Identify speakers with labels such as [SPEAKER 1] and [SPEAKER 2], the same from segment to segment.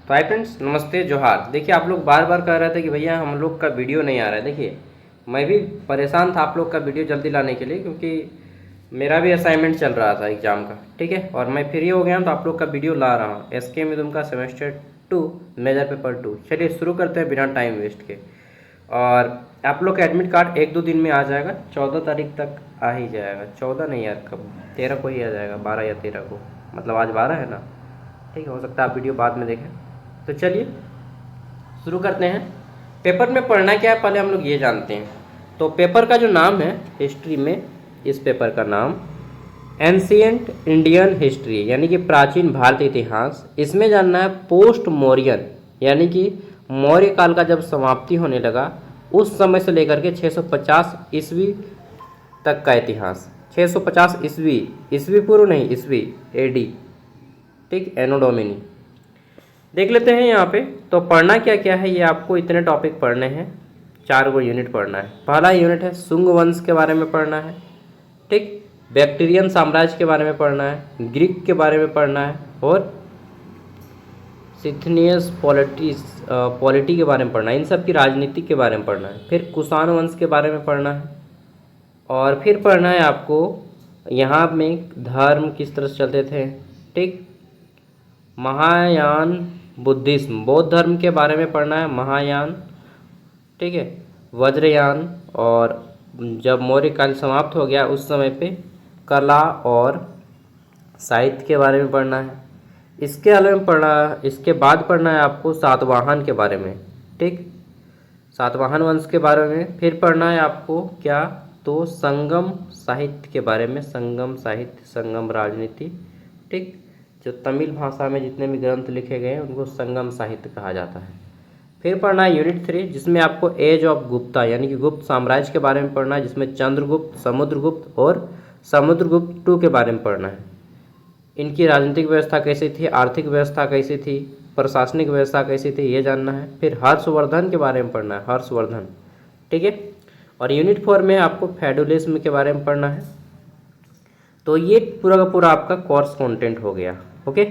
[SPEAKER 1] तो hi friends, नमस्ते जोहार। देखिए, आप लोग बार बार कह रहे थे कि भैया हम लोग का वीडियो नहीं आ रहा है। देखिए, मैं भी परेशान था आप लोग का वीडियो जल्दी लाने के लिए, क्योंकि मेरा भी असाइनमेंट चल रहा था एग्ज़ाम का। ठीक है, और मैं फ्री हो गया हूँ तो आप लोग का वीडियो ला रहा हूँ। SK में तुमका सेमेस्टर 2 मेजर पेपर 2। चलिए शुरू करते हैं बिना टाइम वेस्ट के। और आप लोग का एडमिट कार्ड 1-2 दिन में आ जाएगा। 14 तारीख तक आ ही जाएगा। 14 नहीं यार, कब 13 को ही आ जाएगा, 12 या 13 को। मतलब आज 12 है ना। ठीक है, हो सकता है आप वीडियो बाद में देखें। तो चलिए शुरू करते हैं। पेपर में पढ़ना क्या है पहले हम लोग ये जानते हैं। तो पेपर का जो नाम है हिस्ट्री में, इस पेपर का नाम एंशिएंट इंडियन हिस्ट्री यानी कि प्राचीन भारतीय इतिहास। इसमें जानना है पोस्ट मौर्यन यानी कि मौर्य काल का जब समाप्ति होने लगा उस समय से लेकर के 650 ईस्वी तक का इतिहास। 650 ईस्वी, ईस्वी पूर्व नहीं, ईस्वी AD। ठीक, एनो डोमिनी। देख लेते हैं यहाँ पे। तो पढ़ना क्या क्या है, ये आपको इतने टॉपिक पढ़ने हैं। 4 गो यूनिट पढ़ना है। पहला यूनिट है शुंग वंश के बारे में पढ़ना है। ठीक, बैक्टीरियन साम्राज्य के बारे में पढ़ना है, ग्रीक के बारे में पढ़ना है, और सिथनियस पॉलिटी के बारे में पढ़ना है। इन सब की राजनीति के बारे में पढ़ना है। फिर कुषाण वंश के बारे में पढ़ना है, और फिर पढ़ना है आपको यहाँ में धर्म किस तरह से चलते थे। ठीक, महायान बुद्धिज्म, बौद्ध धर्म के बारे में पढ़ना है, महायान। ठीक है, वज्रयान, और जब मौर्य काल समाप्त हो गया उस समय पे कला और साहित्य के बारे में पढ़ना है। इसके अलावा इसके बाद पढ़ना है आपको सातवाहन के बारे में। ठीक, सातवाहन वंश के बारे में। फिर पढ़ना है आपको क्या, तो संगम साहित्य के बारे में, संगम साहित्य, संगम राजनीति। ठीक, जो तमिल भाषा में जितने भी ग्रंथ लिखे गए हैं उनको संगम साहित्य कहा जाता है। फिर पढ़ना है यूनिट 3, जिसमें आपको एज ऑफ गुप्ता यानी कि गुप्त साम्राज्य के बारे में पढ़ना है, जिसमें चंद्रगुप्त, समुद्रगुप्त और समुद्रगुप्त 2 के बारे में पढ़ना है। इनकी राजनीतिक व्यवस्था कैसी थी, आर्थिक व्यवस्था कैसी थी, प्रशासनिक व्यवस्था कैसी थी, ये जानना है। फिर हर्षवर्धन के बारे में पढ़ना है, हर्षवर्धन। ठीक है, और यूनिट 4 में आपको फेडरलिज्म के बारे में पढ़ना है। तो ये पूरा का पूरा आपका कोर्स कंटेंट हो गया। ओके,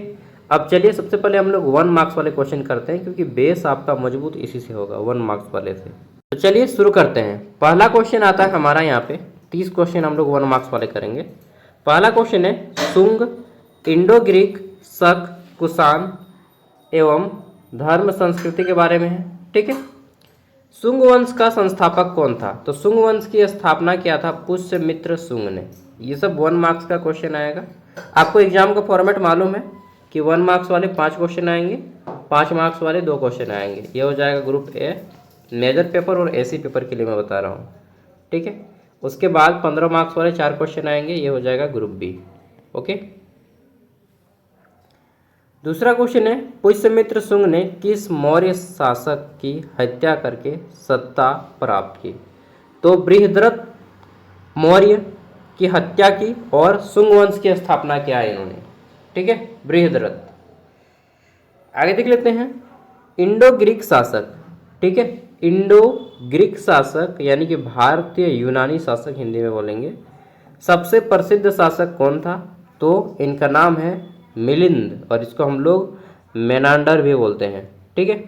[SPEAKER 1] अब चलिए सबसे पहले हम लोग 1 मार्क्स वाले क्वेश्चन करते हैं, क्योंकि बेस आपका मजबूत इसी से होगा, 1 मार्क्स वाले से। तो चलिए शुरू करते हैं। पहला क्वेश्चन आता है हमारा यहाँ पे। 30 क्वेश्चन हम लोग 1 मार्क्स वाले करेंगे। पहला क्वेश्चन है शुंग, इंडो ग्रीक, शक, कुषाण एवं धर्म संस्कृति के बारे में है। ठीक है, शुंग वंश का संस्थापक कौन था? तो शुंग वंश की स्थापना किया था पुष्यमित्र शुंग ने। ये सब 1 मार्क्स का क्वेश्चन आएगा। आपको एग्जाम का फॉर्मेट मालूम है कि 1 मार्क्स वाले 5 क्वेश्चन आएंगे, 5 मार्क्स वाले 2 क्वेश्चन आएंगे। ये हो जाएगा ग्रुप ए मेजर पेपर और AC पेपर के लिए मैं बता रहा हूँ। ठीक है, उसके बाद 15 मार्क्स वाले 4 क्वेश्चन आएंगे, ये हो जाएगा ग्रुप B। ओके, दूसरा क्वेश्चन है पुष्यमित्र शुंग ने किस मौर्य शासक की हत्या करके सत्ता प्राप्त की? तो बृहद्रथ मौर्य की हत्या की और शुंग वंश की स्थापना किया है इन्होंने। ठीक है, बृहद्रथ। आगे देख लेते हैं इंडो ग्रीक शासक। ठीक है, इंडो ग्रीक शासक यानी कि भारतीय यूनानी शासक हिंदी में बोलेंगे। सबसे प्रसिद्ध शासक कौन था? तो इनका नाम है मिलिंद, और इसको हम लोग मेनांडर भी बोलते हैं। ठीक है,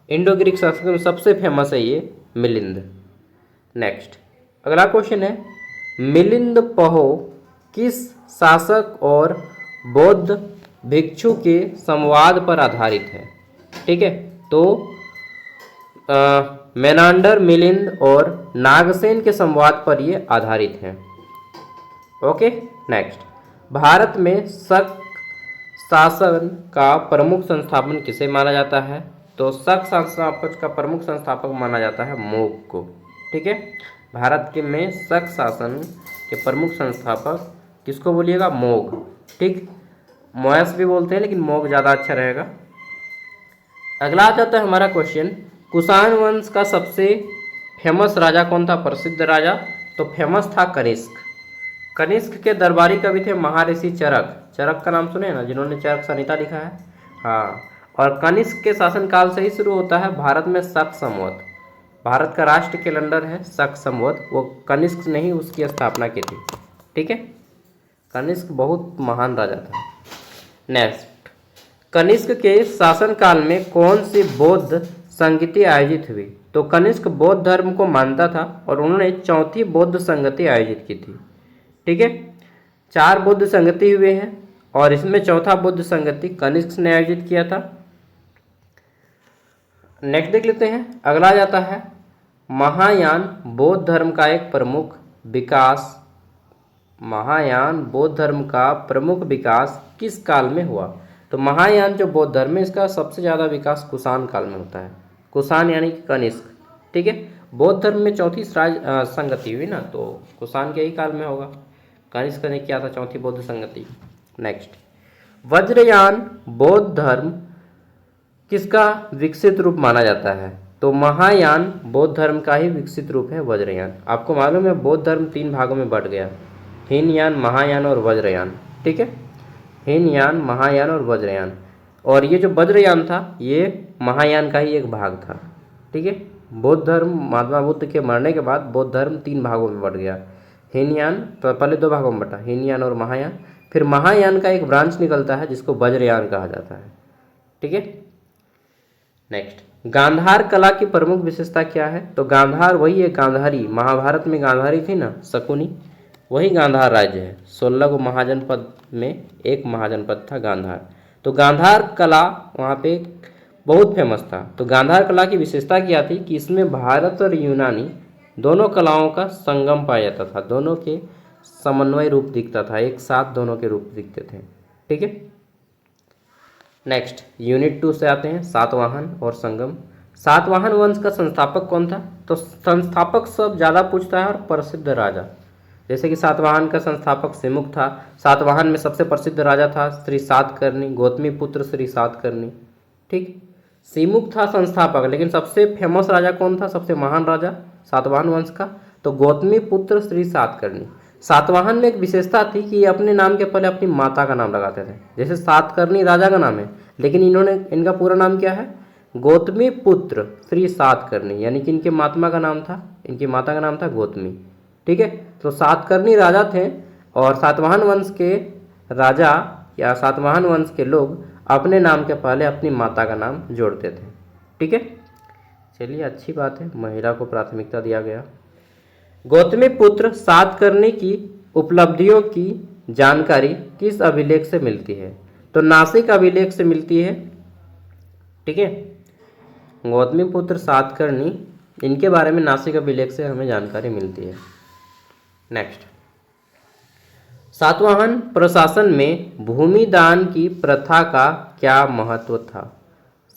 [SPEAKER 1] इंडो ग्रीक शासक में सबसे फेमस है ये मिलिंद। नेक्स्ट अगला क्वेश्चन है मिलिंद पहो किस शासक और बौद्ध भिक्षु के संवाद पर आधारित है? ठीक है, तो मेनांडर, मिलिंद और नागसेन के संवाद पर ये आधारित है। ओके, नेक्स्ट भारत में शक शासन का प्रमुख संस्थापन किसे माना जाता है? तो शक संस्थापक का प्रमुख संस्थापक माना जाता है मोग को। ठीक है, भारत के में शक शासन के प्रमुख संस्थापक किसको बोलिएगा? मोग। ठीक, मोयस भी बोलते हैं लेकिन मोग ज़्यादा अच्छा रहेगा। अगला आ जाता है हमारा क्वेश्चन, कुषाण वंश का सबसे फेमस राजा कौन था, प्रसिद्ध राजा? तो फेमस था कनिष्क। कनिष्क के दरबारी कवि थे महर्षि चरक। चरक का नाम सुने ना, जिन्होंने चरक संहिता लिखा है। हाँ, और कनिष्क के शासनकाल से ही शुरू होता है भारत में शक संवत। भारत का राष्ट्र कैलेंडर है शक संवत, वो कनिष्क ने ही उसकी स्थापना की थी। ठीक है, कनिष्क बहुत महान राजा था। नेक्स्ट कनिष्क के शासनकाल में कौन सी बौद्ध संगति आयोजित हुई? तो कनिष्क बौद्ध धर्म को मानता था और उन्होंने चौथी बौद्ध संगति आयोजित की थी। ठीक है, 4 बौद्ध संगति हुए हैं और इसमें चौथा बौद्ध संगति कनिष्क ने आयोजित किया था। नेक्स्ट देख लेते हैं, अगला जाता है महायान बौद्ध धर्म का एक प्रमुख विकास। महायान बौद्ध धर्म का प्रमुख विकास किस काल में हुआ? तो महायान जो बौद्ध धर्म है इसका सबसे ज़्यादा विकास कुषाण काल में होता है। कुषाण यानी कि कनिष्क। ठीक है, बौद्ध धर्म में चौथी संगति हुई ना, तो कुषाण के ही काल में होगा। कनिष्क ने किया था चौथी बौद्ध संगति। नेक्स्ट, वज्रयान बौद्ध धर्म किसका विकसित रूप माना जाता है? तो महायान बौद्ध धर्म का ही विकसित रूप है वज्रयान। आपको मालूम है बौद्ध धर्म 3 भागों में बढ़ गया, हीनयान, महायान और वज्रयान। ठीक है, हीनयान, महायान और वज्रयान। और ये जो वज्रयान था ये महायान का ही एक भाग था। ठीक है, बौद्ध धर्म महात्मा बुद्ध के मरने के बाद बौद्ध धर्म 3 भागों में बढ़ गया। हीनयान तो पहले 2 भागों में बटा, हीनयान और महायान। फिर महायान का एक ब्रांच निकलता है जिसको वज्रयान कहा जाता है। ठीक है, नेक्स्ट, गांधार कला की प्रमुख विशेषता क्या है? तो गांधार वही है, गांधारी। महाभारत में गांधारी थी ना, शकुनी, वही गांधार राज्य है। 16 को महाजनपद में एक महाजनपद था गांधार। तो गांधार कला वहाँ पे बहुत फेमस था। तो गांधार कला की विशेषता क्या थी कि इसमें भारत और यूनानी दोनों कलाओं का संगम पाया जाता था, दोनों के समन्वय रूप दिखता था, एक साथ दोनों के रूप दिखते थे। ठीक है, नेक्स्ट यूनिट 2 से आते हैं, सातवाहन और संगम। सातवाहन वंश का संस्थापक कौन था? तो संस्थापक सब ज़्यादा पूछता है और प्रसिद्ध राजा, जैसे कि सातवाहन का संस्थापक सिमुक था। सातवाहन में सबसे प्रसिद्ध राजा था श्री सातकर्णी, गौतमी पुत्र श्री सातकर्णी। ठीक, सिमुक था संस्थापक, लेकिन सबसे फेमस राजा कौन था, सबसे महान राजा सातवाहन वंश का? तो गौतमी पुत्र श्री सातकर्णी। सातवाहन में एक विशेषता थी कि ये अपने नाम के पहले अपनी माता का नाम लगाते थे। जैसे सातकर्णी राजा का नाम है, लेकिन इनका पूरा नाम क्या है? गौतमी पुत्र श्री सातकर्णी, यानी कि इनके माता का नाम था गौतमी। ठीक है, तो सातकर्णी राजा थे और सातवाहन वंश के राजा या सातवाहन वंश के लोग अपने नाम के पहले अपनी माता का नाम जोड़ते थे। ठीक है, चलिए अच्छी बात है, महिला को प्राथमिकता दिया गया। गौतमी पुत्र सातकर्णी की उपलब्धियों की जानकारी किस अभिलेख से मिलती है? तो नासिक अभिलेख से मिलती है। ठीक है, गौतमी पुत्र सातकर्णी, इनके बारे में नासिक अभिलेख से हमें जानकारी मिलती है। नेक्स्ट, सातवाहन प्रशासन में भूमि दान की प्रथा का क्या महत्व था?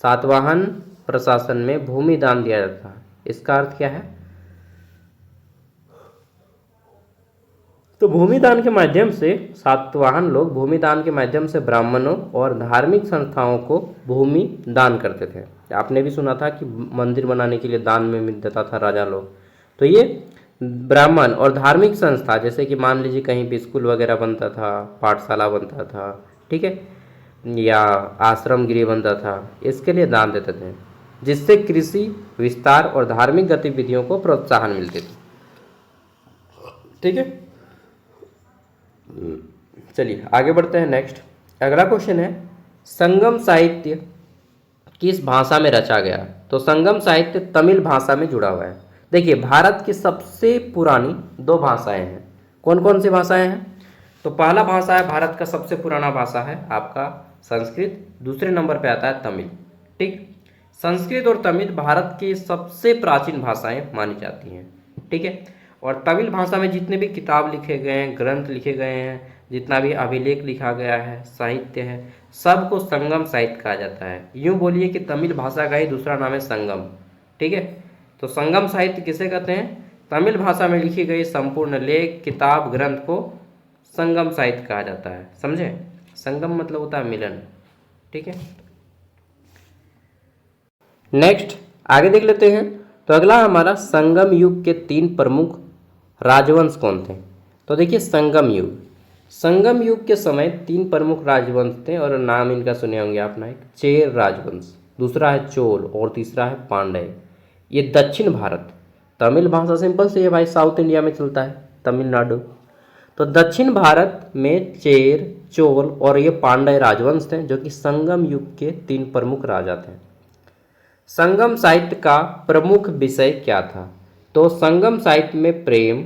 [SPEAKER 1] सातवाहन प्रशासन में भूमि दान दिया जाता था, इसका अर्थ क्या है? तो भूमि दान के माध्यम से सातवाहन लोग भूमि दान के माध्यम से ब्राह्मणों और धार्मिक संस्थाओं को भूमि दान करते थे। आपने भी सुना था कि मंदिर बनाने के लिए दान में देता था राजा लोग। तो ये ब्राह्मण और धार्मिक संस्था, जैसे कि मान लीजिए कहीं भी स्कूल वगैरह बनता था, पाठशाला बनता था, ठीक है, या आश्रम गृह बनता था, इसके लिए दान देते थे, जिससे कृषि विस्तार और धार्मिक गतिविधियों को प्रोत्साहन मिलती थी। ठीक है, चलिए आगे बढ़ते हैं। नेक्स्ट अगला क्वेश्चन है, संगम साहित्य किस भाषा में रचा गया? तो संगम साहित्य तमिल भाषा में जुड़ा हुआ है। देखिए, भारत की सबसे पुरानी 2 भाषाएं हैं। कौन कौन सी भाषाएं हैं? तो पहला भाषा है, भारत का सबसे पुराना भाषा है आपका संस्कृत, दूसरे नंबर पे आता है तमिल। ठीक, संस्कृत और तमिल भारत की सबसे प्राचीन भाषाएं मानी जाती हैं। ठीक है, और तमिल भाषा में जितने भी किताब लिखे गए हैं, ग्रंथ लिखे गए हैं, जितना भी अभिलेख लिखा गया है, साहित्य है, सबको संगम साहित्य कहा जाता है। यूँ बोलिए कि तमिल भाषा का ही दूसरा नाम है संगम। ठीक है, तो संगम साहित्य किसे कहते हैं? तमिल भाषा में लिखी गई संपूर्ण लेख, किताब, ग्रंथ को संगम साहित्य कहा जाता है। समझे? संगम मतलब होता है मिलन। ठीक है, नेक्स्ट आगे देख लेते हैं। तो अगला हमारा संगम युग के 3 प्रमुख राजवंश कौन थे? तो देखिए, संगम युग के समय 3 प्रमुख राजवंश थे और नाम इनका सुने होंगे आपने। एक चेर राजवंश, दूसरा है चोल और तीसरा है पांड्य। ये दक्षिण भारत, तमिल भाषा सिंपल से ये भाई साउथ इंडिया में चलता है, तमिलनाडु। तो दक्षिण भारत में चेर, चोल और ये पांड्य राजवंश थे जो कि संगम युग के 3 प्रमुख राजा थे। संगम साहित्य का प्रमुख विषय क्या था? तो संगम साहित्य में प्रेम,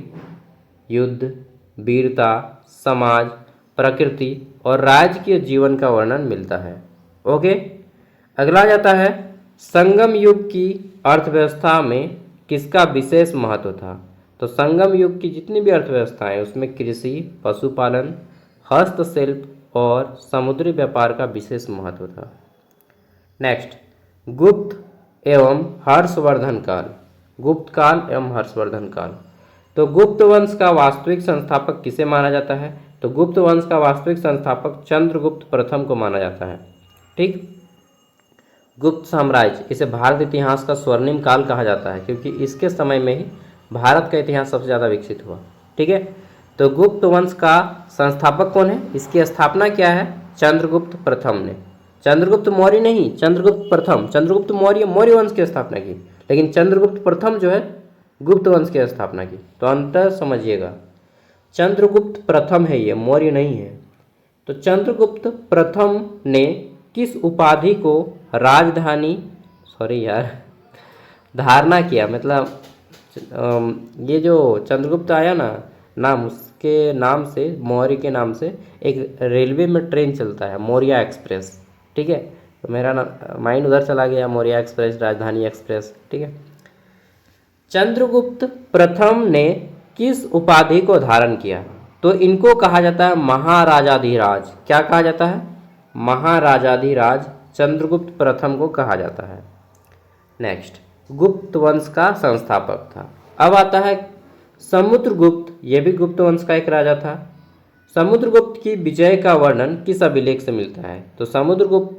[SPEAKER 1] युद्ध, वीरता, समाज, प्रकृति और राजकीय जीवन का वर्णन मिलता है। ओके, अगला जाता है संगम युग की अर्थव्यवस्था में किसका विशेष महत्व था? तो संगम युग की जितनी भी अर्थव्यवस्था है उसमें कृषि, पशुपालन, हस्तशिल्प और समुद्री व्यापार का विशेष महत्व था। नेक्स्ट, गुप्त एवं हर्षवर्धन काल। गुप्त काल एवं हर्षवर्धन काल। तो गुप्त वंश का वास्तविक संस्थापक किसे माना जाता है? तो गुप्त वंश का वास्तविक संस्थापक चंद्रगुप्त प्रथम को माना जाता है। ठीक, गुप्त साम्राज्य, इसे भारत इतिहास का स्वर्णिम काल कहा जाता है क्योंकि इसके समय में ही भारत का इतिहास सबसे ज़्यादा विकसित हुआ। ठीक है, तो गुप्त वंश का संस्थापक कौन है? इसकी स्थापना क्या है? चंद्रगुप्त प्रथम ने। चंद्रगुप्त मौर्य नहीं, चंद्रगुप्त प्रथम। चंद्रगुप्त मौर्य मौर्य वंश की स्थापना की, लेकिन चंद्रगुप्त प्रथम जो है गुप्त वंश की स्थापना की। तो अंतर समझिएगा, चंद्रगुप्त प्रथम है, ये मौर्य नहीं है। तो चंद्रगुप्त प्रथम ने किस उपाधि को राजधानी धारणा किया? मतलब ये जो चंद्रगुप्त आया ना नाम, उसके नाम से, मौर्य के नाम से एक रेलवे में ट्रेन चलता है, मौर्य एक्सप्रेस। ठीक है, तो मेरा माइंड उधर चला गया, मौर्य एक्सप्रेस, राजधानी एक्सप्रेस। ठीक है, चंद्रगुप्त प्रथम ने किस उपाधि को धारण किया? तो इनको कहा जाता है महाराजाधिराज। क्या कहा जाता है? महाराजाधिराज चंद्रगुप्त प्रथम को कहा जाता है। नेक्स्ट, गुप्त वंश का संस्थापक था। अब आता है समुद्रगुप्त, यह भी गुप्त वंश का एक राजा था। समुद्रगुप्त की विजय का वर्णन किस अभिलेख से मिलता है? तो समुद्रगुप्त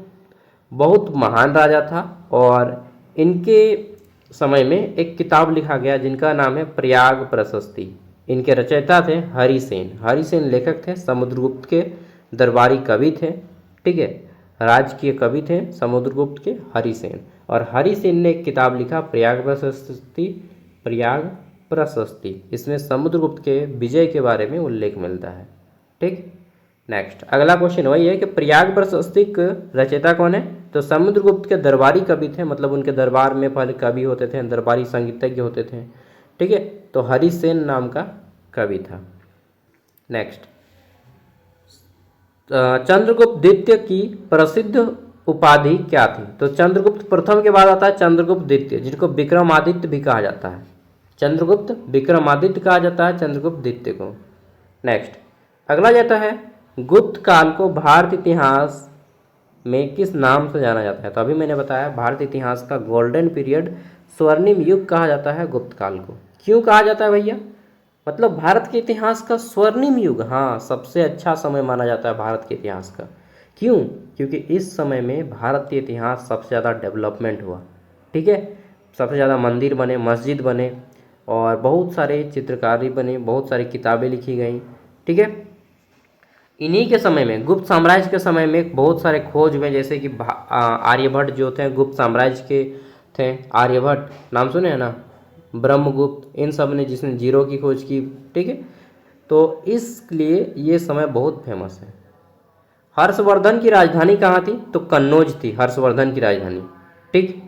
[SPEAKER 1] बहुत महान राजा था और इनके समय में एक किताब लिखा गया जिनका नाम है प्रयाग प्रशस्ति। इनके रचयिता थे हरिसेन। हरिसेन लेखक थे, समुद्रगुप्त के दरबारी कवि थे। ठीक है, राजकीय कवि थे समुद्रगुप्त के हरिसेन, और हरिसेन ने एक किताब लिखा प्रयाग प्रशस्ति। प्रयाग प्रशस्ति, इसमें समुद्रगुप्त के विजय के बारे में उल्लेख मिलता है। ठीक, नेक्स्ट अगला क्वेश्चन वही है कि प्रयाग प्रशस्ति के रचयिता कौन है? तो समुद्रगुप्त के दरबारी कवि थे, मतलब उनके दरबार में पहले कवि होते थे, दरबारी संगीतज्ञ होते थे। ठीक है, तो हरिसेन नाम का कवि था। नेक्स्ट, चंद्रगुप्त द्वितीय की प्रसिद्ध उपाधि क्या थी? तो चंद्रगुप्त प्रथम के बाद आता है चंद्रगुप्त द्वितीय, जिनको विक्रमादित्य भी कहा जाता है। चंद्रगुप्त विक्रमादित्य कहा जाता है चंद्रगुप्त द्वितीय को। नेक्स्ट, अगला जाता है गुप्त काल को भारत इतिहास में किस नाम से जाना जाता है? तो अभी मैंने बताया भारत इतिहास का गोल्डन पीरियड, स्वर्णिम युग कहा जाता है गुप्त काल को। क्यों कहा जाता है भैया? मतलब भारत के इतिहास का स्वर्णिम युग, हाँ, सबसे अच्छा समय माना जाता है भारत के इतिहास का। क्यों? क्योंकि इस समय में भारत के इतिहास सबसे ज़्यादा डेवलपमेंट हुआ। ठीक है, सबसे ज़्यादा मंदिर बने, मस्जिद बने और बहुत सारे चित्रकारी बने, बहुत सारी किताबें लिखी गई। ठीक है, इन्हीं के समय में, गुप्त साम्राज्य के समय में बहुत सारे खोज हुए, जैसे कि आर्यभट्ट जो थे गुप्त साम्राज्य के थे। आर्यभट्ट नाम सुने हैं ना, ब्रह्मगुप्त, इन सब ने, जिसने जीरो की खोज की। ठीक है, तो इसलिए ये समय बहुत फेमस है। हर्षवर्धन की राजधानी कहाँ थी? तो कन्नौज थी हर्षवर्धन की राजधानी। ठीक,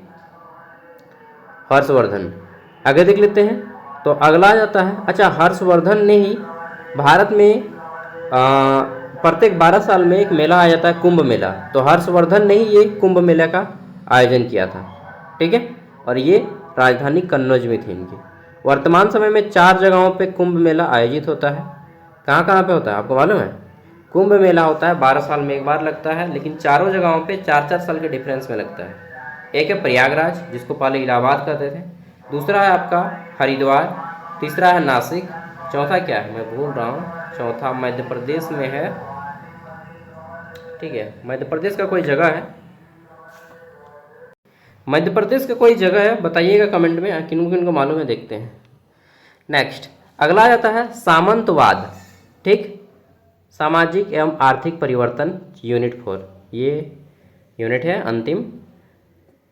[SPEAKER 1] हर्षवर्धन। आगे देख लेते हैं, तो अगला जाता है, अच्छा, हर्षवर्धन ने ही भारत में प्रत्येक 12 साल में एक मेला आ जाता है, कुंभ मेला। तो हर्षवर्धन ने ही ये कुंभ मेला का आयोजन किया था। ठीक है, और ये राजधानी कन्नौज में थी इनकी। वर्तमान समय में 4 जगहों पे कुंभ मेला आयोजित होता है। कहाँ कहाँ पे होता है आपको मालूम है? कुंभ मेला होता है 12 साल में एक बार लगता है, लेकिन चारों जगहों पे 4-4 साल के डिफरेंस में लगता है। एक है प्रयागराज, जिसको पहले इलाहाबाद कहते थे। दूसरा है आपका हरिद्वार। तीसरा है नासिक। चौथा क्या है, मैं भूल रहा हूँ, चौथा मध्य प्रदेश में है। ठीक है, मध्य प्रदेश का कोई जगह है, मध्य प्रदेश का कोई जगह है, बताइएगा कमेंट में किन किन को मालूम है, देखते हैं। नेक्स्ट, अगला आता है सामंतवाद। ठीक, सामाजिक एवं आर्थिक परिवर्तन, यूनिट 4, ये यूनिट है अंतिम।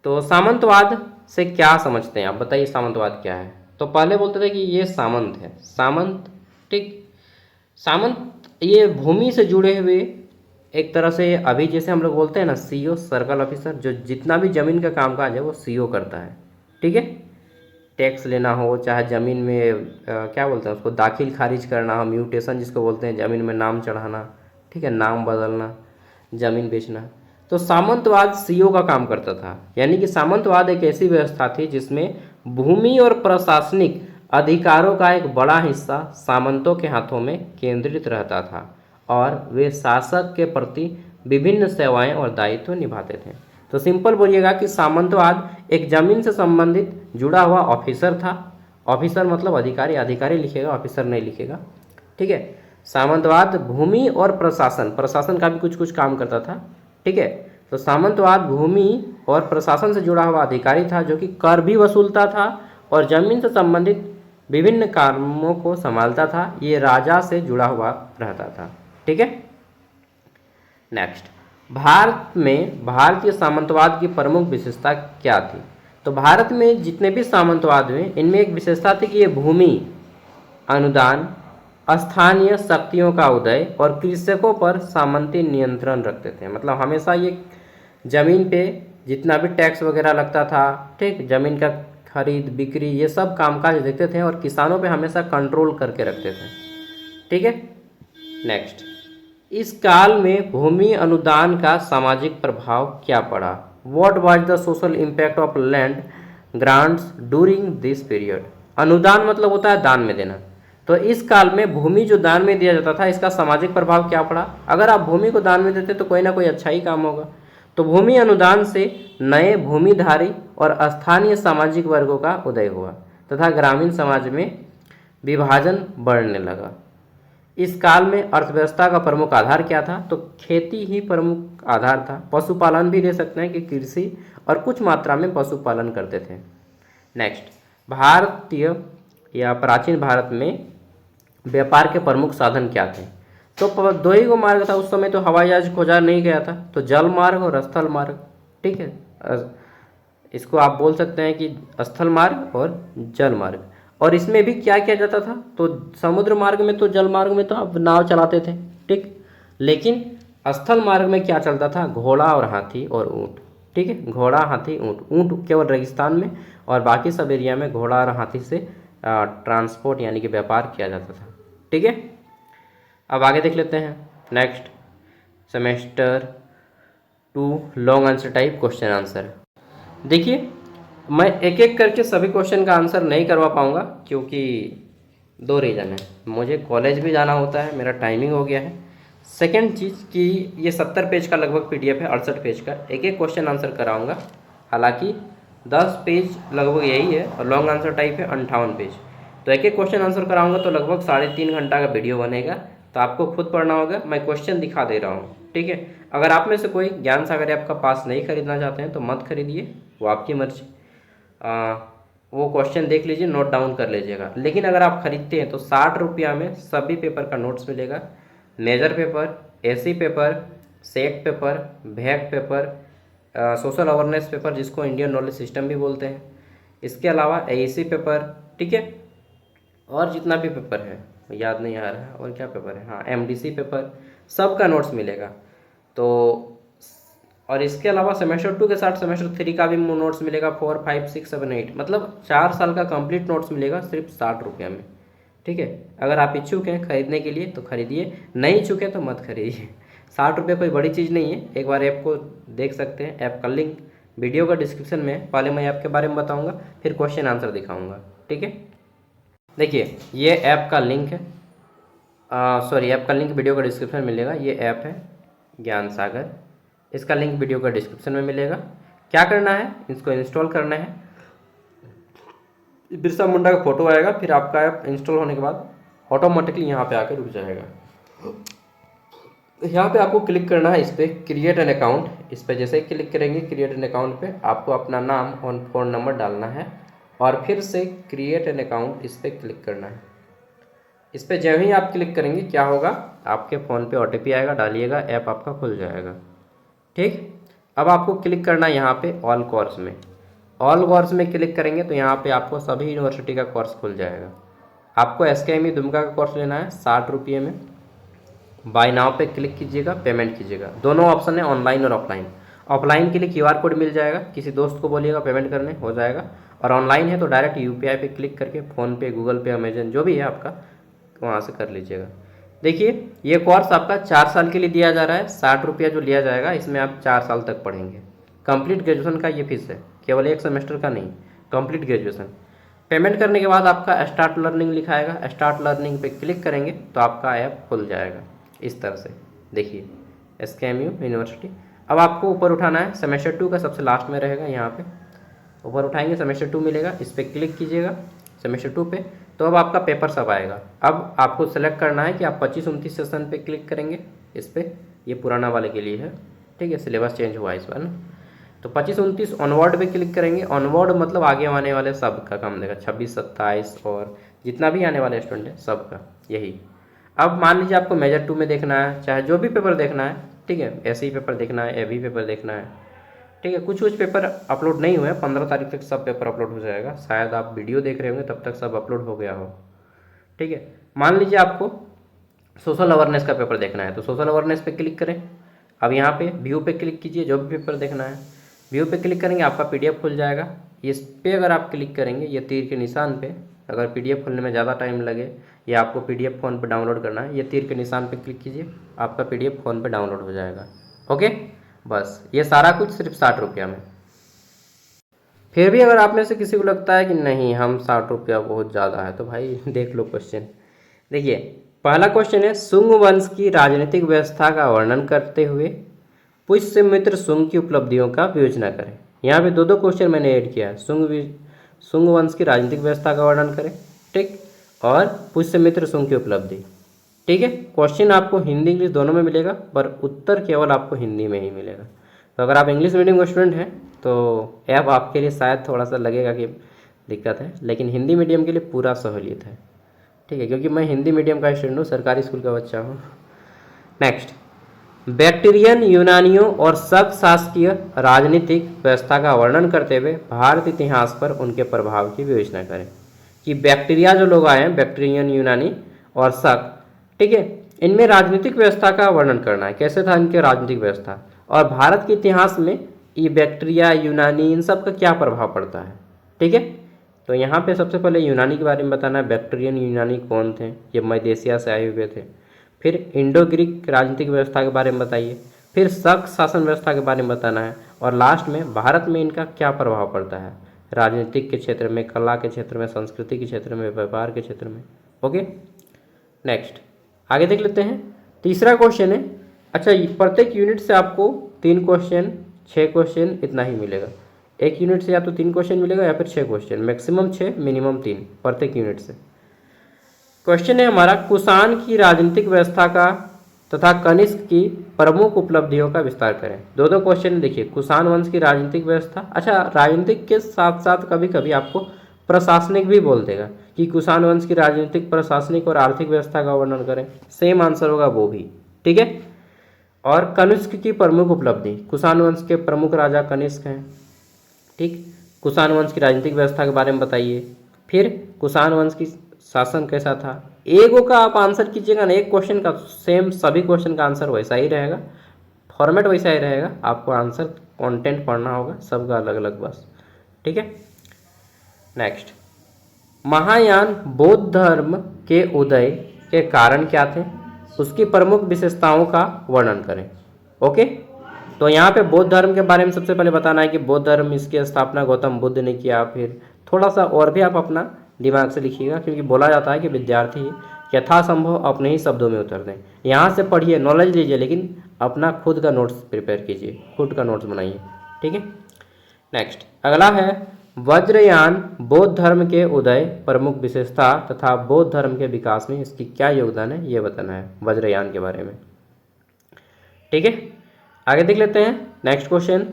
[SPEAKER 1] तो सामंतवाद से क्या समझते हैं आप, बताइए सामंतवाद क्या है? तो पहले बोलते थे कि ये सामंत है, सामंत। ठीक, सामंत ये भूमि से जुड़े हुए एक तरह से, अभी जैसे हम लोग बोलते हैं ना सीईओ सर्कल ऑफिसर, जो जितना भी ज़मीन का कामकाज है वो सीईओ करता है। ठीक है, टैक्स लेना हो, चाहे ज़मीन में क्या बोलते हैं उसको, दाखिल खारिज करना हो, म्यूटेशन जिसको बोलते हैं, ज़मीन में नाम चढ़ाना, ठीक है, नाम बदलना, ज़मीन बेचना, तो सामंतवाद सीईओ का काम करता था। यानी कि सामंतवाद एक ऐसी व्यवस्था थी जिसमें भूमि और प्रशासनिक अधिकारों का एक बड़ा हिस्सा सामंतों के हाथों में केंद्रित रहता था और वे शासक के प्रति विभिन्न सेवाएं और दायित्व निभाते थे। तो सिंपल बोलिएगा कि सामंतवाद एक जमीन से संबंधित जुड़ा हुआ ऑफिसर था। ऑफिसर मतलब अधिकारी, अधिकारी लिखेगा, ऑफिसर नहीं लिखेगा। ठीक है, सामंतवाद भूमि और प्रशासन, प्रशासन का भी कुछ कुछ काम करता था। ठीक है, तो सामंतवाद भूमि और प्रशासन से जुड़ा हुआ अधिकारी था जो कि कर भी वसूलता था और जमीन से संबंधित विभिन्न कामों को संभालता था। ये राजा से जुड़ा हुआ रहता था। ठीक है, नेक्स्ट, भारत में भारतीय सामंतवाद की प्रमुख विशेषता क्या थी? तो भारत में जितने भी सामंतवाद हुए इनमें एक विशेषता थी कि ये भूमि, अनुदान, स्थानीय शक्तियों का उदय और कृषकों पर सामंती नियंत्रण रखते थे। मतलब हमेशा ये जमीन पे जितना भी टैक्स वगैरह लगता था, ठीक, जमीन का खरीद बिक्री, ये सब कामकाज देखते थे और किसानों पे हमेशा कंट्रोल करके रखते थे। ठीक है, नेक्स्ट, इस काल में भूमि अनुदान का सामाजिक प्रभाव क्या पड़ा? What was the social impact of land grants during this period? अनुदान मतलब होता है दान में देना। तो इस काल में भूमि जो दान में दिया जाता था, इसका सामाजिक प्रभाव क्या पड़ा? अगर आप भूमि को दान में देते तो कोई ना कोई अच्छा ही काम होगा। तो भूमि अनुदान से नए भूमिधारी और स्थानीय सामाजिक वर्गों का उदय हुआ तथा ग्रामीण समाज में विभाजन बढ़ने लगा। इस काल में अर्थव्यवस्था का प्रमुख आधार क्या था? तो खेती ही प्रमुख आधार था। पशुपालन भी ले सकते हैं कि कृषि और कुछ मात्रा में पशुपालन करते थे। नेक्स्ट, भारतीय या प्राचीन भारत में व्यापार के प्रमुख साधन क्या थे? तो दो ही को मार्ग था उस समय, तो हवाई जहाज खोजा नहीं गया था, तो जल मार्ग और स्थल मार्ग। ठीक है, इसको आप बोल सकते हैं कि स्थल मार्ग और जल मार्ग। और इसमें भी क्या किया जाता था? तो समुद्र मार्ग में, तो जल मार्ग में तो आप नाव चलाते थे, ठीक, लेकिन स्थल मार्ग में क्या चलता था? घोड़ा और हाथी और ऊँट। ठीक है, घोड़ा, हाथी, ऊँट। ऊँट केवल रेगिस्तान में और बाकी सब एरिया में घोड़ा और हाथी से ट्रांसपोर्ट यानी कि व्यापार किया जाता था। ठीक है, अब आगे देख लेते हैं। Next, semester 2 long answer type question answer. देखिए, मैं एक एक करके सभी क्वेश्चन का आंसर नहीं करवा पाऊँगा क्योंकि दो रीज़न है। मुझे कॉलेज भी जाना होता है, मेरा टाइमिंग हो गया है। सेकंड चीज़ कि ये 70 पेज का लगभग PDF है, 68 पेज का, एक एक क्वेश्चन आंसर कराऊंगा। हालांकि 10 पेज लगभग यही है और लॉन्ग आंसर टाइप है 58 पेज। तो एक एक क्वेश्चन आंसर कराऊंगा तो लगभग 3.5 घंटा का वीडियो बनेगा। तो आपको खुद पढ़ना होगा, मैं क्वेश्चन दिखा दे रहा हूँ। ठीक है, अगर आप में से कोई ज्ञान सागर ऐप का पास नहीं खरीदना चाहते हैं तो मत खरीदिए, वो आपकी मर्जी। वो क्वेश्चन देख लीजिए, नोट डाउन कर लीजिएगा। लेकिन अगर आप खरीदते हैं तो 60 रुपया में सभी पेपर का नोट्स मिलेगा। Major paper, AC paper, set paper, भैक पेपर, सोशल अवेयरनेस पेपर जिसको इंडियन नॉलेज सिस्टम भी बोलते हैं, इसके अलावा एईसी पेपर, ठीक है, और जितना भी पेपर है याद नहीं आ रहा है, और क्या पेपर है, हाँ एमडीसी पेपर, सबका नोट्स मिलेगा। तो और इसके अलावा सेमेस्टर 2 के साथ सेमेस्टर 3 का भी नोट्स मिलेगा, 4, 5, 6, 7, 8, मतलब 4 साल का कंप्लीट नोट्स मिलेगा सिर्फ 60 रुपया में। ठीक है, अगर आप इच्छुक हैं खरीदने के लिए तो खरीदिए, नहीं इच्छुक हैं तो मत खरीदिए। 60 रुपये कोई बड़ी चीज़ नहीं है, एक बार ऐप को देख सकते हैं। ऐप का लिंक वीडियो का डिस्क्रिप्शन में है। पहले मैं ऐप के बारे में बताऊँगा, फिर क्वेश्चन आंसर दिखाऊँगा। ठीक है, देखिए ये ऐप का लिंक है, सॉरी ऐप का लिंक वीडियो का डिस्क्रिप्शन में मिलेगा। ये ऐप है ज्ञान सागर, इसका लिंक वीडियो का डिस्क्रिप्शन में मिलेगा। क्या करना है, इसको इंस्टॉल करना है। बिरसा मुंडा का फोटो आएगा, फिर आपका ऐप इंस्टॉल होने के बाद ऑटोमेटिकली यहाँ पे आकर रुक जाएगा। यहाँ पे आपको क्लिक करना है, इस पर क्रिएट एन अकाउंट। इस पर जैसे ही क्लिक करेंगे क्रिएट एन अकाउंट पे, आपको अपना नाम और फ़ोन नंबर डालना है और फिर से क्रिएट एन अकाउंट इस पर क्लिक करना है। इस पर जब ही आप क्लिक करेंगे क्या होगा, आपके फ़ोन पे OTP आएगा, डालिएगा, ऐप आपका खुल जाएगा। ठीक, अब आपको क्लिक करना है यहाँ पे ऑल कोर्स में। ऑल कोर्स में क्लिक करेंगे तो यहाँ पे आपको सभी यूनिवर्सिटी का कोर्स खुल जाएगा। आपको SKME दुमका का कोर्स लेना है 60 रुपये में। बाय नाउ पे क्लिक कीजिएगा, पेमेंट कीजिएगा। दोनों ऑप्शन है, ऑनलाइन और ऑफलाइन। ऑफलाइन के लिए QR कोड मिल जाएगा, किसी दोस्त को बोलिएगा पेमेंट करने, हो जाएगा। और ऑनलाइन है तो डायरेक्ट UPI पे क्लिक करके फ़ोनपे, गूगल पे, अमेजन जो भी है आपका, वहाँ से कर लीजिएगा। देखिए ये कोर्स आपका 4 साल के लिए दिया जा रहा है। 60 रुपया जो लिया जाएगा, इसमें आप 4 साल तक पढ़ेंगे। कंप्लीट ग्रेजुएशन का ये फीस है, केवल 1 सेमेस्टर का नहीं, कंप्लीट ग्रेजुएशन। पेमेंट करने के बाद आपका स्टार्ट लर्निंग लिखाएगा, स्टार्ट लर्निंग पे क्लिक करेंगे तो आपका ऐप खुल जाएगा इस तरह से। देखिए SKMU यूनिवर्सिटी। अब आपको ऊपर उठाना है, सेमेस्टर 2 का सबसे लास्ट में रहेगा, यहाँ पे ऊपर उठाएंगे सेमेस्टर 2 मिलेगा, इस पर क्लिक कीजिएगा सेमेस्टर 2 पे। तो अब आपका पेपर सब आएगा। अब आपको सेलेक्ट करना है कि आप 25-29 सेशन पे क्लिक करेंगे इस पर, ये पुराना वाले के लिए है, ठीक है, सिलेबस चेंज हुआ है इस बार ना। तो 25-29 ऑनवर्ड पे क्लिक करेंगे। ऑनवर्ड मतलब आगे आने वाले सब का काम देगा, 26-27 और जितना भी आने वाले स्टूडेंट है सब का यही। अब मान लीजिए आपको मेजर 2 में देखना है, चाहे जो भी पेपर देखना है, ठीक है, ऐसे ही पेपर देखना है, AV पेपर देखना है, ठीक है। कुछ पेपर अपलोड नहीं हुए हैं, 15 तारीख तक सब पेपर अपलोड हो जाएगा। शायद आप वीडियो देख रहे होंगे तब तक सब अपलोड हो गया हो, ठीक है। मान लीजिए आपको सोशल अवेयरनेस का पेपर देखना है, तो सोशल अवेयरनेस पे क्लिक करें। अब यहाँ पे व्यू पे क्लिक कीजिए, जो भी पेपर देखना है व्यू पे क्लिक करेंगे, आपका PDF खुल जाएगा। इस पे अगर आप क्लिक करेंगे, ये तीर के निशान पे, अगर PDF खुलने में ज़्यादा टाइम लगे या आपको PDF फ़ोन पे डाउनलोड करना है, ये तीर के निशान पे क्लिक कीजिए, आपका PDF फ़ोन पे डाउनलोड हो जाएगा। ओके, बस ये सारा कुछ सिर्फ 60 रुपया में। फिर भी अगर आप में से किसी को लगता है कि नहीं हम 60 रुपया बहुत ज़्यादा है, तो भाई देख लो क्वेश्चन। देखिए पहला क्वेश्चन है, शुंग वंश की राजनीतिक व्यवस्था का वर्णन करते हुए पुष्यमित्र शुंग की उपलब्धियों का विवेचना करें। यहाँ पे दो क्वेश्चन मैंने ऐड किया है, शुंग वंश की राजनीतिक व्यवस्था का वर्णन करें, ठीक, और पुष्यमित्र शुंग की उपलब्धि, ठीक है। क्वेश्चन आपको हिंदी इंग्लिश दोनों में मिलेगा, पर उत्तर केवल आपको हिंदी में ही मिलेगा। तो अगर आप इंग्लिश मीडियम के स्टूडेंट हैं तो ऐप आपके लिए शायद थोड़ा सा लगेगा कि दिक्कत है, लेकिन हिंदी मीडियम के लिए पूरा सहूलियत है, ठीक है, क्योंकि मैं हिंदी मीडियम का स्टूडेंट हूँ, सरकारी स्कूल का बच्चा हूँ। नेक्स्ट, बैक्टीरियन यूनानियों और शक शासकीय राजनीतिक व्यवस्था का वर्णन करते हुए भारत इतिहास पर उनके प्रभाव की विवेचना करें। कि बैक्टीरिया जो लोग आए हैं, बैक्टीरियन यूनानी और शक, ठीक है, इनमें राजनीतिक व्यवस्था का वर्णन करना है, कैसे था इनके राजनीतिक व्यवस्था, और भारत के इतिहास में ये बैक्टीरिया यूनानी इन सब का क्या प्रभाव पड़ता है, ठीक है। तो यहाँ पे सबसे पहले यूनानी के बारे में बताना है, बैक्टीरियन यूनानी कौन थे, ये मध्य एशिया से आए हुए थे। फिर इंडो ग्रीक राजनीतिक व्यवस्था के बारे में बताइए, फिर शक शासन व्यवस्था के बारे में बताना है, और लास्ट में भारत में इनका क्या प्रभाव पड़ता है, राजनीतिक के क्षेत्र में, कला के क्षेत्र में, संस्कृति के क्षेत्र में, व्यापार के क्षेत्र में। ओके, नेक्स्ट आगे देख लेते हैं। तीसरा क्वेश्चन है, अच्छा प्रत्येक यूनिट से आपको 3 क्वेश्चन, 6 क्वेश्चन इतना ही मिलेगा। एक यूनिट से या तो 3 क्वेश्चन मिलेगा या फिर 6 क्वेश्चन, मैक्सिमम 6 मिनिमम 3 प्रत्येक यूनिट से। क्वेश्चन है हमारा, कुषाण की राजनीतिक व्यवस्था का तथा कनिष्क की प्रमुख उपलब्धियों का विस्तार करें। दो क्वेश्चन देखिए, कुषाण वंश की राजनीतिक व्यवस्था, अच्छा राजनीतिक के साथ साथ कभी कभी आपको प्रशासनिक भी बोल देगा कि कुषाण वंश की राजनीतिक, प्रशासनिक और आर्थिक व्यवस्था का वर्णन करें, सेम आंसर होगा वो भी, ठीक है। और कनिष्क की प्रमुख उपलब्धि, कुषाण वंश के प्रमुख राजा कनिष्क हैं, ठीक। कुषाण वंश की राजनीतिक व्यवस्था के बारे में बताइए, फिर कुषाण वंश की शासन कैसा था। एगो का आप आंसर कीजिएगा ना, एक क्वेश्चन का सेम सभी क्वेश्चन का आंसर वैसा ही रहेगा, फॉर्मेट वैसा ही रहेगा, आपको आंसर कंटेंट पढ़ना होगा सबका अलग अलग बस, ठीक है। नेक्स्ट, महायान बौद्ध धर्म के उदय के कारण क्या थे, उसकी प्रमुख विशेषताओं का वर्णन करें। ओके, तो यहाँ पे बौद्ध धर्म के बारे में सबसे पहले बताना है कि बौद्ध धर्म इसकी स्थापना गौतम बुद्ध ने किया। फिर थोड़ा सा और भी आप अपना दिमाग से लिखिएगा, क्योंकि बोला जाता है कि विद्यार्थी यथासंभव अपने ही शब्दों में उतर दें। यहाँ से पढ़िए, नॉलेज लीजिए, लेकिन अपना खुद का नोट्स प्रिपेयर कीजिए, खुद का नोट्स बनाइए, ठीक है। नेक्स्ट अगला है, वज्रयान बौद्ध धर्म के उदय, प्रमुख विशेषता तथा बौद्ध धर्म के विकास में इसकी क्या योगदान है, ये बताना है वज्रयान के बारे में, ठीक है। आगे देख लेते हैं नेक्स्ट क्वेश्चन।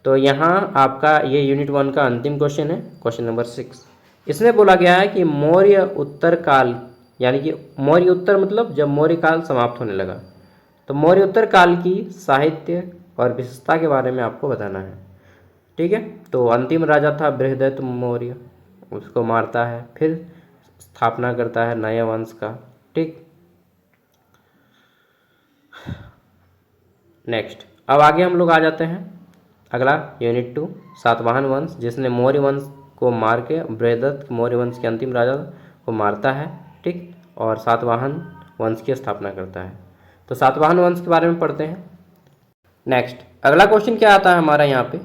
[SPEAKER 1] तो यहाँ आपका ये यूनिट 1 का अंतिम क्वेश्चन है, क्वेश्चन नंबर 6। इसमें बोला गया है कि मौर्य उत्तर काल, यानी कि मौर्य उत्तर मतलब जब मौर्य काल समाप्त होने लगा, तो मौर्य उत्तर काल की साहित्य और विशेषता के बारे में आपको बताना है, ठीक है। तो अंतिम राजा था बृहदत्त मौर्य, उसको मारता है। फिर स्थापना करता है नए वंश का। ठीक, नेक्स्ट अब आगे हम लोग आ जाते हैं अगला यूनिट 2 सातवाहन वंश, जिसने मौर्य वंश को मार के बृहदत्त मौर्य वंश के अंतिम राजा को मारता है। ठीक, और सातवाहन वंश की स्थापना करता है। तो सातवाहन वंश के बारे में पढ़ते हैं। नेक्स्ट अगला क्वेश्चन क्या आता है हमारा यहाँ पे,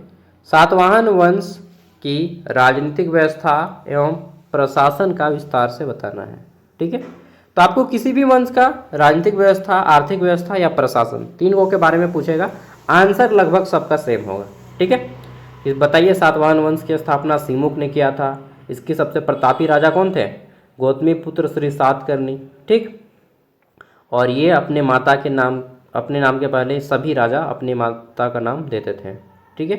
[SPEAKER 1] सातवाहन वंश की राजनीतिक व्यवस्था एवं प्रशासन का विस्तार से बताना है। ठीक है, तो आपको किसी भी वंश का राजनीतिक व्यवस्था, आर्थिक व्यवस्था या प्रशासन, तीनों के बारे में पूछेगा, आंसर लगभग सबका सेम होगा। ठीक है, इस बताइए सातवाहन वंश की स्थापना सिमुक ने किया था। इसके सबसे प्रतापी राजा कौन थे? गौतमी पुत्र श्री सातकर्णी। ठीक, और ये अपने माता के नाम, अपने नाम के पहले सभी राजा अपनी माता का नाम देते थे। ठीक है,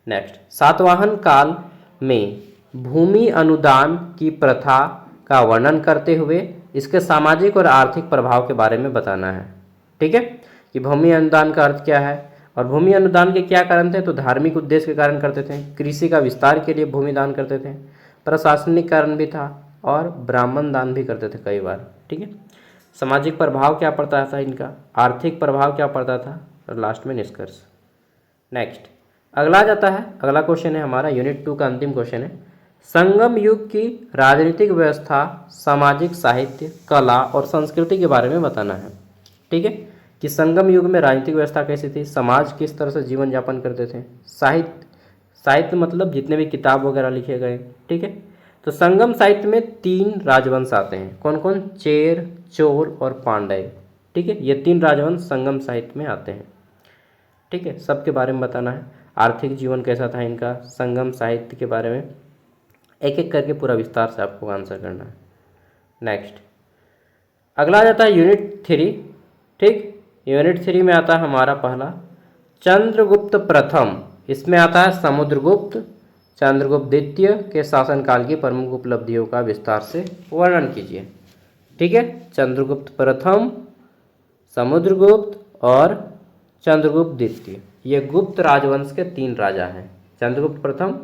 [SPEAKER 1] नेक्स्ट सातवाहन काल में भूमि अनुदान की प्रथा का वर्णन करते हुए इसके सामाजिक और आर्थिक प्रभाव के बारे में बताना है। ठीक है, कि भूमि अनुदान का अर्थ क्या है और भूमि अनुदान के क्या कारण थे? तो धार्मिक उद्देश्य के कारण करते थे, कृषि का विस्तार के लिए भूमि दान करते थे, प्रशासनिक कारण भी था और ब्राह्मण दान भी करते थे कई बार। ठीक है, सामाजिक प्रभाव क्या पड़ता था इनका, आर्थिक प्रभाव क्या पड़ता था, और लास्ट में निष्कर्ष। नेक्स्ट अगला जाता है, अगला क्वेश्चन है हमारा यूनिट 2 का अंतिम क्वेश्चन है, संगम युग की राजनीतिक व्यवस्था, सामाजिक, साहित्य, कला और संस्कृति के बारे में बताना है। ठीक है, कि संगम युग में राजनीतिक व्यवस्था कैसी थी, समाज किस तरह से जीवन यापन करते थे, साहित्य, साहित्य मतलब जितने भी किताब वगैरह लिखे गए। ठीक है, तो संगम साहित्य में 3 राजवंश आते हैं, कौन कौन? चेर, चोल और पांड्य। ठीक है, ये 3 राजवंश संगम साहित्य में आते हैं। ठीक है, सबके बारे में बताना है, आर्थिक जीवन कैसा था इनका, संगम साहित्य के बारे में एक एक करके पूरा विस्तार से आपको आंसर करना है। नेक्स्ट अगला आ जाता है यूनिट 3। ठीक, यूनिट 3 में आता है हमारा पहला चंद्रगुप्त प्रथम, इसमें आता है समुद्रगुप्त, चंद्रगुप्त द्वितीय के शासनकाल की प्रमुख उपलब्धियों का विस्तार से वर्णन कीजिए। ठीक है, चंद्रगुप्त प्रथम, समुद्रगुप्त और चंद्रगुप्त द्वितीय, ये गुप्त राजवंश के 3 राजा हैं, चंद्रगुप्त प्रथम,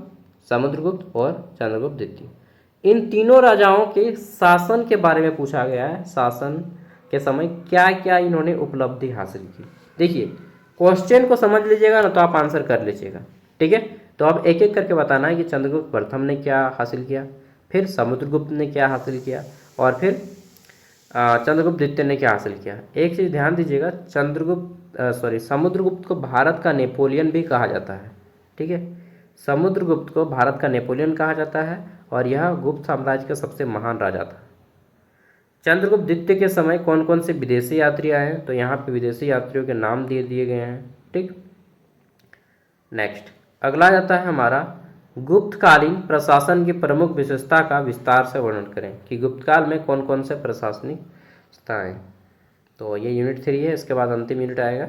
[SPEAKER 1] समुद्रगुप्त और चंद्रगुप्त द्वितीय। इन तीनों राजाओं के शासन के बारे में पूछा गया है, शासन के समय क्या क्या इन्होंने उपलब्धि हासिल की। देखिए क्वेश्चन को समझ लीजिएगा ना तो आप आंसर कर लीजिएगा। ठीक है, तो अब एक एक करके बताना है कि चंद्रगुप्त प्रथम ने क्या हासिल किया, फिर समुद्रगुप्त ने क्या हासिल किया और फिर चंद्रगुप्त द्वितीय ने क्या हासिल किया। एक चीज़ ध्यान दीजिएगा, समुद्रगुप्त को भारत का नेपोलियन भी कहा जाता है। ठीक है, समुद्रगुप्त को भारत का नेपोलियन कहा जाता है और यह गुप्त साम्राज्य का सबसे महान राजा था। चंद्रगुप्त द्वितीय के समय कौन कौन से विदेशी यात्री आए, तो यहाँ पे विदेशी यात्रियों के नाम दे दिए गए हैं। ठीक, नेक्स्ट अगला जाता है हमारा गुप्तकालीन प्रशासन की प्रमुख विशेषता का विस्तार से वर्णन करें, कि गुप्तकाल में कौन कौन से प्रशासनिक विशेषताएं। तो ये यूनिट 3 है, इसके बाद अंतिम यूनिट आएगा।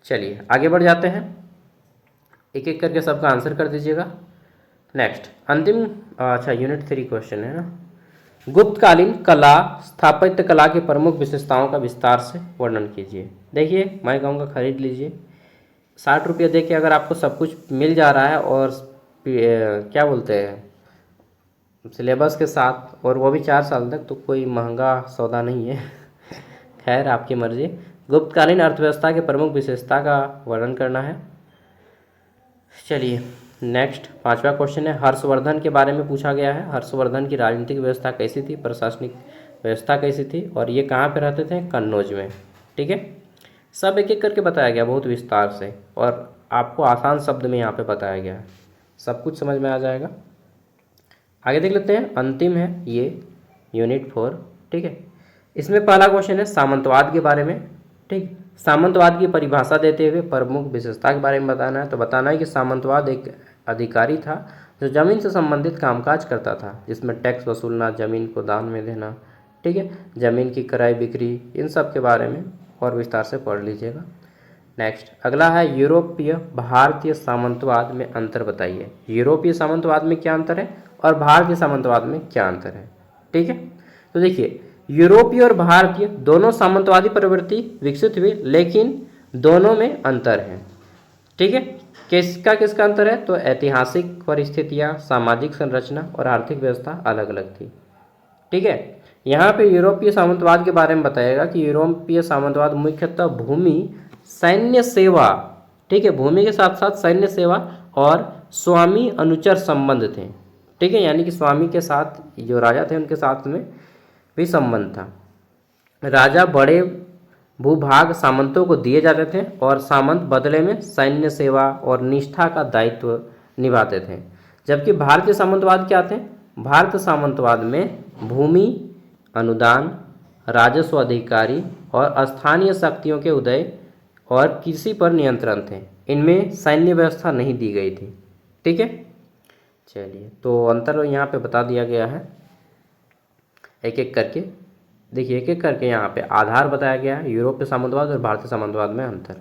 [SPEAKER 1] चलिए आगे बढ़ जाते हैं, एक एक करके सबका आंसर कर दीजिएगा। नेक्स्ट अंतिम, अच्छा यूनिट 3 क्वेश्चन है ना, गुप्तकालीन कला, स्थापत्य कला की प्रमुख विशेषताओं का विस्तार से वर्णन कीजिए। देखिए मैं कहूँगा खरीद लीजिए, 60 रुपये दे के अगर आपको सब कुछ मिल जा रहा है और क्या बोलते हैं सिलेबस के साथ, और वो भी 4 साल तक, तो कोई महंगा सौदा नहीं है। खैर आपकी मर्जी। गुप्तकालीन अर्थव्यवस्था के प्रमुख विशेषता का वर्णन करना है। चलिए नेक्स्ट 5वां क्वेश्चन है, हर्षवर्धन के बारे में पूछा गया है। हर्षवर्धन की राजनीतिक व्यवस्था कैसी थी, प्रशासनिक व्यवस्था कैसी थी, और ये कहाँ पे रहते थे? कन्नौज में। ठीक है, सब एक एक करके बताया गया बहुत विस्तार से, और आपको आसान शब्द में यहाँ पे बताया गया है, सब कुछ समझ में आ जाएगा। आगे देख लेते हैं, अंतिम है ये यूनिट 4। ठीक है, इसमें पहला क्वेश्चन है सामंतवाद के बारे में। ठीक, सामंतवाद की परिभाषा देते हुए प्रमुख विशेषता के बारे में बताना है। तो बताना है कि सामंतवाद एक अधिकारी था जो जमीन से संबंधित कामकाज करता था, जिसमें टैक्स वसूलना, जमीन को दान में देना, ठीक है, जमीन की क्रय बिक्री, इन सब के बारे में और विस्तार से पढ़ लीजिएगा। नेक्स्ट अगला है यूरोपीय भारतीय सामंतवाद में अंतर बताइए। यूरोपीय सामंतवाद में क्या अंतर है और भारतीय सामंतवाद में क्या अंतर है। ठीक है, तो देखिए यूरोपीय और भारतीय दोनों सामंतवादी प्रवृत्ति विकसित हुई, लेकिन दोनों में अंतर है। ठीक है, किसका किसका अंतर है? तो ऐतिहासिक परिस्थितियाँ, सामाजिक संरचना और आर्थिक व्यवस्था अलग अलग थी। ठीक है। यहाँ पे यूरोपीय सामंतवाद के बारे में बताएगा कि यूरोपीय सामंतवाद मुख्यतः भूमि, सैन्य सेवा, ठीक है, भूमि के साथ साथ सैन्य सेवा और स्वामी अनुचर संबंध थे, ठीक है, यानी कि स्वामी के साथ जो राजा थे उनके साथ में भी संबंध था। राजा बड़े भूभाग सामंतों को दिए जाते थे और सामंत बदले में सैन्य सेवा और निष्ठा का दायित्व निभाते थे। जबकि भारतीय सामंतवाद क्या थे? भारतीय सामंतवाद में भूमि, अनुदान, राजस्व अधिकारी और स्थानीय शक्तियों के उदय और कृषि पर नियंत्रण थे। इनमें सैन्य व्यवस्था नहीं दी गई थी, ठीक है। चलिए, तो अंतर यहाँ पे बता दिया गया है एक एक करके। देखिए, एक एक करके यहाँ पे आधार बताया गया है, यूरोपीय सामंतवाद और भारतीय सामंतवाद में अंतर,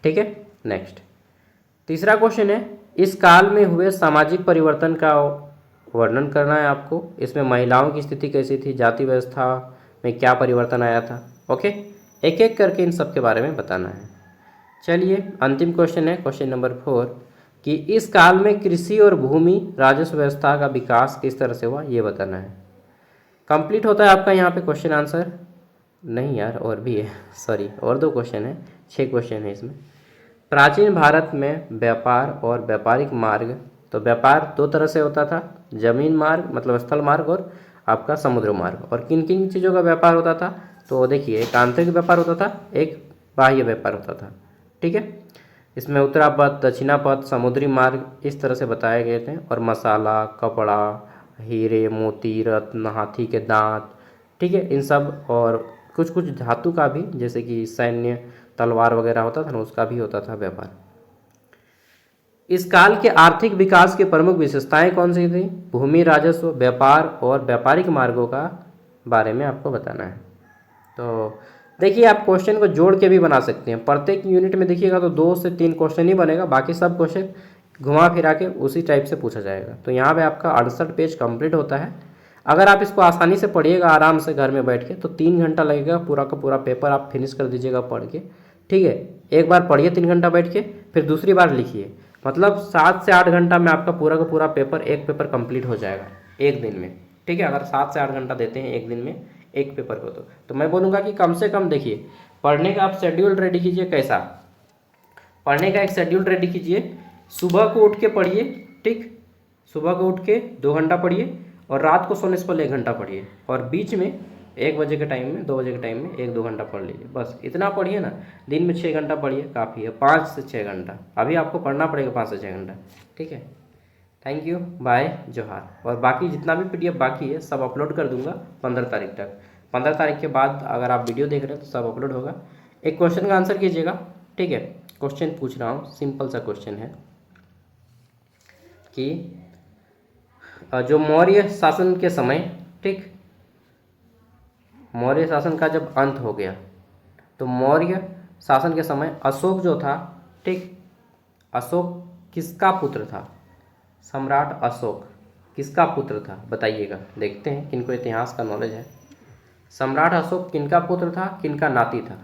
[SPEAKER 1] ठीक है। नेक्स्ट, तीसरा क्वेश्चन है, इस काल में हुए सामाजिक परिवर्तन का वर्णन करना है आपको। इसमें महिलाओं की स्थिति कैसी थी, जाति व्यवस्था में क्या परिवर्तन आया था, ओके। एक एक करके इन सब के बारे में बताना है। चलिए, अंतिम क्वेश्चन है, क्वेश्चन नंबर 4, कि इस काल में कृषि और भूमि राजस्व व्यवस्था का विकास किस तरह से हुआ, ये बताना है। कंप्लीट होता है आपका यहाँ पे क्वेश्चन आंसर। नहीं यार, और भी है, सॉरी, और 2 क्वेश्चन है, 6 क्वेश्चन है इसमें। प्राचीन भारत में व्यापार और व्यापारिक मार्ग, तो व्यापार 2 तरह से होता था, जमीन मार्ग मतलब स्थल मार्ग और आपका समुद्र मार्ग। और किन किन चीज़ों का व्यापार होता था, तो देखिए, एक आंतरिक व्यापार होता था, एक बाह्य व्यापार होता था, ठीक है। इसमें उत्तरापथ, दक्षिणापथ, समुद्री मार्ग इस तरह से बताए गए थे। और मसाला, कपड़ा, हीरे, मोती, रत्न, हाथी के दांत, ठीक है, इन सब, और कुछ कुछ धातु का भी, जैसे कि सैन्य तलवार वगैरह होता था ना, उसका भी होता था व्यापार। इस काल के आर्थिक विकास की प्रमुख विशेषताएं कौन सी थी? भूमि, राजस्व, व्यापार और व्यापारिक मार्गों का बारे में आपको बताना है। तो देखिए, आप क्वेश्चन को जोड़ के भी बना सकते हैं। प्रत्येक यूनिट में देखिएगा तो 2 से 3 क्वेश्चन ही बनेगा, बाकी सब क्वेश्चन घुमा फिरा के उसी टाइप से पूछा जाएगा। तो यहाँ पे आपका 68 पेज कंप्लीट होता है। अगर आप इसको आसानी से पढ़िएगा आराम से घर में बैठ के, तो 3 घंटा लगेगा, पूरा का पूरा पेपर आप फिनिश कर दीजिएगा पढ़ के, ठीक है। एक बार पढ़िए 3 घंटा बैठ के, फिर दूसरी बार लिखिए, मतलब 7 से 8 घंटा में आपका पूरा का पूरा पेपर, एक पेपर कंप्लीट हो जाएगा एक दिन में, ठीक है। अगर 7 से 8 घंटा देते हैं एक दिन में एक पेपर को, तो मैं बोलूँगा कि कम से कम देखिए, पढ़ने का आप शेड्यूल रेडी कीजिए। कैसा पढ़ने का एक शेड्यूल रेडी कीजिए। सुबह को उठ के पढ़िए, ठीक, सुबह को उठ के 2 घंटा पढ़िए, और रात को सोने से पहले 1 घंटा पढ़िए, और बीच में 1 बजे के टाइम में, 2 बजे के टाइम में 1-2 घंटा पढ़ लीजिए, बस इतना पढ़िए ना। दिन में 6 घंटा पढ़िए, काफ़ी है, 5 से 6 घंटा अभी आपको पढ़ना पड़ेगा, 5 से 6 घंटा, ठीक है। थैंक यू, बाय, जोहार। और बाकी जितना भी PDF बाकी है सब अपलोड कर दूंगा 15 तारीख तक। 15 तारीख के बाद अगर आप वीडियो देख रहे हैं तो सब अपलोड होगा। एक क्वेश्चन का आंसर कीजिएगा, ठीक है। क्वेश्चन पूछ रहा हूँ, सिंपल सा क्वेश्चन है कि जो मौर्य शासन के समय, ठीक, मौर्य शासन का जब अंत हो गया, तो मौर्य शासन के समय अशोक जो था, ठीक, अशोक किसका पुत्र था? सम्राट अशोक किसका पुत्र था, बताइएगा। देखते हैं किनको इतिहास का नॉलेज है। सम्राट अशोक किनका पुत्र था, किनका नाती था?